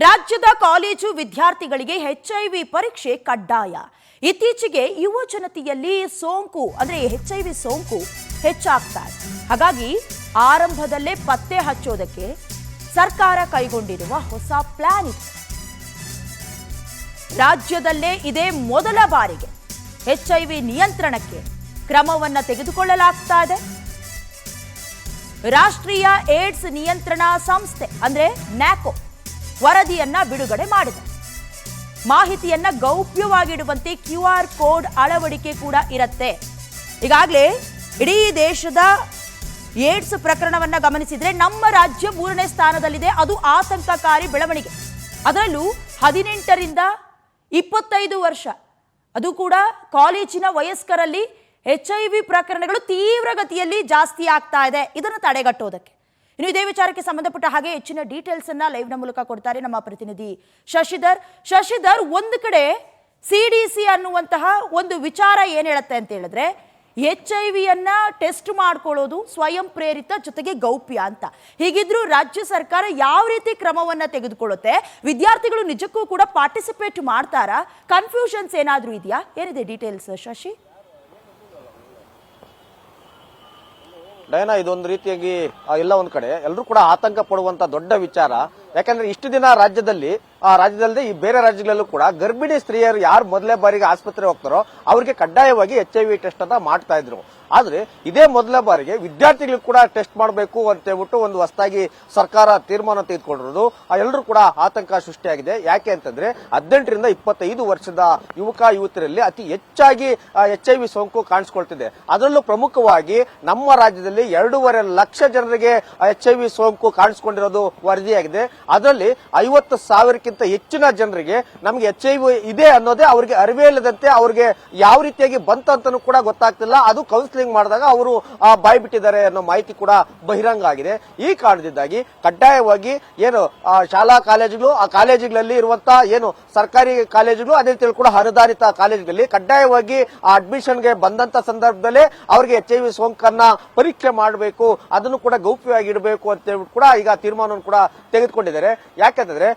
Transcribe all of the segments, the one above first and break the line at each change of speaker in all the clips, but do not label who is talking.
ರಾಜ್ಯದ ಕಾಲೇಜು ವಿದ್ಯಾರ್ಥಿಗಳಿಗೆ ಎಚ್ಐವಿ ಪರೀಕ್ಷೆ ಕಡ್ಡಾಯ. ಇತ್ತೀಚೆಗೆ ಯುವ ಜನತೆಯಲ್ಲಿ ಸೋಂಕು ಅಂದ್ರೆ ಎಚ್ಐವಿ ಸೋಂಕು ಹೆಚ್ಚಾಗ್ತಾ ಇದೆ. ಹಾಗಾಗಿ ಆರಂಭದಲ್ಲೇ ಪತ್ತೆ ಹಚ್ಚೋದಕ್ಕೆ ಸರ್ಕಾರ ಕೈಗೊಂಡಿರುವ ಹೊಸ ಪ್ಲಾನ್ ಇದೆ. ರಾಜ್ಯದಲ್ಲೇ ಇದೇ ಮೊದಲ ಬಾರಿಗೆ ಎಚ್ಐವಿ ನಿಯಂತ್ರಣಕ್ಕೆ ಕ್ರಮವನ್ನು ತೆಗೆದುಕೊಳ್ಳಲಾಗ್ತಾ ಇದೆ. ರಾಷ್ಟ್ರೀಯ ಏಡ್ಸ್ ನಿಯಂತ್ರಣ ಸಂಸ್ಥೆ ಅಂದ್ರೆ ನ್ಯಾಕೋ ವರದಿಯನ್ನ ಬಿಡುಗಡೆ ಮಾಡಿದೆ. ಮಾಹಿತಿಯನ್ನ ಗೌಪ್ಯವಾಗಿಡುವಂತೆ QR ಕೋಡ್ ಅಳವಡಿಕೆ ಕೂಡ ಇರುತ್ತೆ. ಈಗಾಗಲೇ ಇಡೀ ದೇಶದ ಏಡ್ಸ್ ಪ್ರಕರಣವನ್ನ ಗಮನಿಸಿದ್ರೆ ನಮ್ಮ ರಾಜ್ಯ 3ನೇ ಸ್ಥಾನದಲ್ಲಿದೆ. ಅದು ಆತಂಕಕಾರಿ ಬೆಳವಣಿಗೆ. ಅದರಲ್ಲೂ 18ರಿಂದ 25 ವರ್ಷ, ಅದು ಕೂಡ ಕಾಲೇಜಿನ ವಯಸ್ಕರಲ್ಲಿ HIV ಪ್ರಕರಣಗಳು ತೀವ್ರಗತಿಯಲ್ಲಿ ಜಾಸ್ತಿ ಆಗ್ತಾ ಇದೆ. ಇದನ್ನು ತಡೆಗಟ್ಟೋದಕ್ಕೆ ಇನ್ನು ಇದೇ ವಿಚಾರಕ್ಕೆ ಸಂಬಂಧಪಟ್ಟ ಹಾಗೆ ಹೆಚ್ಚಿನ ಡೀಟೇಲ್ಸ್ ಅನ್ನ ಲೈವ್ ನ ಮೂಲಕ ಕೊಡ್ತಾರೆ ನಮ್ಮ ಪ್ರತಿನಿಧಿ ಶಶಿಧರ್. ಒಂದು ಕಡೆ CDC ಅನ್ನುವಂತಹ ಒಂದು ವಿಚಾರ ಏನ್ ಹೇಳುತ್ತೆ ಅಂತ ಹೇಳಿದ್ರೆ HIV ಅನ್ನ ಟೆಸ್ಟ್ ಮಾಡ್ಕೊಳ್ಳೋದು ಸ್ವಯಂ ಪ್ರೇರಿತ ಜೊತೆಗೆ ಗೌಪ್ಯ ಅಂತ. ಹೀಗಿದ್ರೂ ರಾಜ್ಯ ಸರ್ಕಾರ ಯಾವ ರೀತಿ ಕ್ರಮವನ್ನ ತೆಗೆದುಕೊಳ್ಳುತ್ತೆ? ವಿದ್ಯಾರ್ಥಿಗಳು ನಿಜಕ್ಕೂ ಕೂಡ ಪಾರ್ಟಿಸಿಪೇಟ್ ಮಾಡ್ತಾರಾ? ಕನ್ಫ್ಯೂಷನ್ಸ್ ಏನಾದ್ರೂ ಇದೆಯಾ? ಏನಿದೆ ಡೀಟೇಲ್ಸ್ ಶಶಿ?
ಡಯನಾ, ಇದೊಂದು ರೀತಿಯಾಗಿ ಎಲ್ಲ ಒಂದ್ ಕಡೆ ಎಲ್ಲರೂ ಕೂಡ ಆತಂಕ ಪಡುವಂತ ದೊಡ್ಡ ವಿಚಾರ. ಯಾಕಂದ್ರೆ ಇಷ್ಟು ದಿನ ರಾಜ್ಯದಲ್ಲದೆ ಈ ಬೇರೆ ರಾಜ್ಯಗಳಲ್ಲೂ ಕೂಡ ಗರ್ಭಿಣಿ ಸ್ತ್ರೀಯರು ಯಾರು ಮೊದಲೇ ಬಾರಿಗೆ ಆಸ್ಪತ್ರೆ ಹೋಗ್ತಾರೋ ಅವರಿಗೆ ಕಡ್ಡಾಯವಾಗಿ HIV ಟೆಸ್ಟ್ ಅಂತ ಮಾಡ್ತಾ ಇದ್ರು. ಆದ್ರೆ ಇದೇ ಮೊದಲ ಬಾರಿಗೆ ವಿದ್ಯಾರ್ಥಿಗಳು ಕೂಡ ಟೆಸ್ಟ್ ಮಾಡಬೇಕು ಅಂತ ಹೇಳ್ಬಿಟ್ಟು ಒಂದು ಹೊಸದಾಗಿ ಸರ್ಕಾರ ತೀರ್ಮಾನ ತೆಗೆದುಕೊಂಡಿರೋದು ಎಲ್ಲರೂ ಕೂಡ ಆತಂಕ ಸೃಷ್ಟಿಯಾಗಿದೆ. ಯಾಕೆ ಅಂತಂದ್ರೆ 18ರಿಂದ 25 ವರ್ಷದ ಯುವಕ ಯುವತಿಯರಲ್ಲಿ ಅತಿ ಹೆಚ್ಚಾಗಿ HIV ಸೋಂಕು ಕಾಣಿಸ್ಕೊಳ್ತಿದೆ. ಅದರಲ್ಲೂ ಪ್ರಮುಖವಾಗಿ ನಮ್ಮ ರಾಜ್ಯದಲ್ಲಿ 2.5 ಲಕ್ಷ ಜನರಿಗೆ HIV ಸೋಂಕು ಕಾಣಿಸ್ಕೊಂಡಿರೋದು ವರದಿಯಾಗಿದೆ. ಅದರಲ್ಲಿ 50,000ಕ್ಕಿಂತ ಹೆಚ್ಚಿನ ಜನರಿಗೆ ನಮಗೆ HIV ಇದೆ ಅನ್ನೋದೇ ಅವರಿಗೆ ಅರಿವೇ ಇಲ್ಲದಂತೆ ಅವ್ರಿಗೆ ಯಾವ ರೀತಿಯಾಗಿ ಬಂತಂತನೂ ಕೂಡ ಗೊತ್ತಾಗ್ತಿಲ್ಲ. ಅದು ಕೌನ್ಸಿಲಿಂಗ್ ಮಾಡಿದಾಗ ಅವರು ಬಾಯಿ ಬಿಟ್ಟಿದ್ದಾರೆ ಅನ್ನೋ ಮಾಹಿತಿ ಕೂಡ ಬಹಿರಂಗ ಆಗಿದೆ. ಈ ಕಾರಣದಿಂದಾಗಿ ಕಡ್ಡಾಯವಾಗಿ ಏನು ಶಾಲಾ ಕಾಲೇಜುಗಳು, ಆ ಕಾಲೇಜುಗಳಲ್ಲಿ ಇರುವಂತಹ ಏನು ಸರ್ಕಾರಿ ಕಾಲೇಜುಗಳು, ಅದೇ ರೀತಿ ಕೂಡ ಅನುದಾನಿತ ಕಾಲೇಜುಗಳಲ್ಲಿ ಕಡ್ಡಾಯವಾಗಿ ಅಡ್ಮಿಷನ್ಗೆ ಬಂದಂತ ಸಂದರ್ಭದಲ್ಲೇ ಅವರಿಗೆ HIV ಸೋಂಕನ್ನ ಪರೀಕ್ಷೆ ಮಾಡಬೇಕು, ಅದನ್ನು ಕೂಡ ಗೌಪ್ಯವಾಗಿ ಇಡಬೇಕು ಅಂತ ಹೇಳ್ಬಿಟ್ಟು ಕೂಡ ಈಗ ತೀರ್ಮಾನವನ್ನು ಕೂಡ ತೆಗೆದುಕೊಂಡಿದ್ದಾರೆ. ಯಾಕಂತಂದ್ರೆ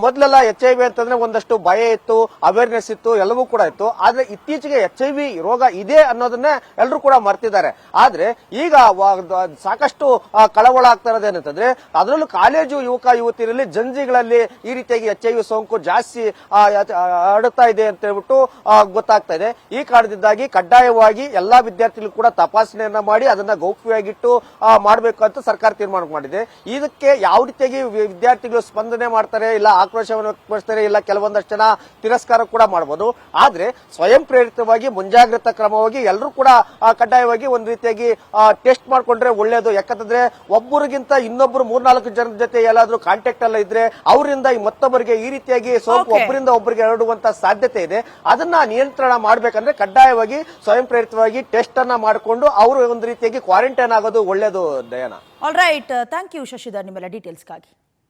ಮೊದಲೆಲ್ಲ HIV ಅಂತಂದ್ರೆ ಒಂದಷ್ಟು ಭಯ ಇತ್ತು, ಅವೇರ್ನೆಸ್ ಇತ್ತು, ಎಲ್ಲವೂ ಕೂಡ ಇತ್ತು. ಆದ್ರೆ ಇತ್ತೀಚೆಗೆ HIV ರೋಗ ಇದೆ ಅನ್ನೋದನ್ನೇ ಎಲ್ಲರೂ ಕೂಡ ಮರ್ತಿದ್ದಾರೆ. ಆದ್ರೆ ಈಗ ಸಾಕಷ್ಟು ಕಳವಳ ಆಗ್ತಾ ಇರೋದೇನಂತಂದ್ರೆ ಅದರಲ್ಲೂ ಕಾಲೇಜು ಯುವಕ ಯುವತಿಯರಲ್ಲಿ ಜಂಜಿಗಳಲ್ಲಿ ಈ ರೀತಿಯಾಗಿ HIV ಸೋಂಕು ಜಾಸ್ತಿ ಹರಡುತ್ತಾ ಇದೆ ಅಂತ ಹೇಳ್ಬಿಟ್ಟು ಗೊತ್ತಾಗ್ತಾ ಇದೆ. ಈ ಕಾರಣದಿಂದಾಗಿ ಕಡ್ಡಾಯವಾಗಿ ಎಲ್ಲಾ ವಿದ್ಯಾರ್ಥಿಗಳು ಕೂಡ ತಪಾಸಣೆಯನ್ನ ಮಾಡಿ ಅದನ್ನ ಗೌಪ್ಯವಾಗಿಟ್ಟು ಮಾಡಬೇಕು ಅಂತ ಸರ್ಕಾರ ತೀರ್ಮಾನ ಮಾಡಿದೆ. ಇದಕ್ಕೆ ಯಾವ ರೀತಿಯಾಗಿ ವಿದ್ಯಾರ್ಥಿಗಳು ಸ್ಪಂದನೆ ಮಾಡ್ತಾರೆ, ಇಲ್ಲ ಆಕ್ರೋಶವನ್ನು ವ್ಯಕ್ತಪಡಿಸ್ತಾರೆ, ಇಲ್ಲ ಕೆಲವೊಂದಷ್ಟು ಜನ ತಿರಸ್ಕಾರ ಕೂಡ ಮಾಡಬಹುದು. ಆದ್ರೆ ಸ್ವಯಂ ಪ್ರೇರಿತವಾಗಿ ಮುಂಜಾಗ್ರತಾ ಕ್ರಮವಾಗಿ ಎಲ್ಲರೂ ಕೂಡ ಕಡ್ಡಾಯವಾಗಿ ಒಂದು ರೀತಿಯಾಗಿ ಟೆಸ್ಟ್ ಮಾಡ್ಕೊಂಡ್ರೆ ಒಳ್ಳೇದು. ಯಾಕಂತಂದ್ರೆ ಒಬ್ಬರಿಗಿಂತ ಇನ್ನೊಬ್ರು 3-4 ಜನರ ಜೊತೆ ಎಲ್ಲಾದ್ರೂ ಕಾಂಟ್ಯಾಕ್ಟ್ ಎಲ್ಲ ಇದ್ರೆ ಅವರಿಂದ ಮತ್ತೊಬ್ಬರಿಗೆ ಈ ರೀತಿಯಾಗಿ ಸೋಂಕು ಒಬ್ಬರಿಂದ ಒಬ್ಬರಿಗೆ ಹರಡುವಂತ ಸಾಧ್ಯತೆ ಇದೆ. ಅದನ್ನ ನಿಯಂತ್ರಣ ಮಾಡ್ಬೇಕಂದ್ರೆ ಕಡ್ಡಾಯವಾಗಿ ಸ್ವಯಂ ಪ್ರೇರಿತವಾಗಿ ಟೆಸ್ಟ್ ಅನ್ನ ಮಾಡಿಕೊಂಡು ಅವರು ಒಂದು ರೀತಿಯಾಗಿ ಕ್ವಾರಂಟೈನ್ ಆಗೋದು ಒಳ್ಳೇದು. ದಯಾನ,
all right, thank you Shashidhar ನಿಮ್ಮೆಲ್ಲ ಡೀಟೇಲ್ಸ್ಗಾಗಿ.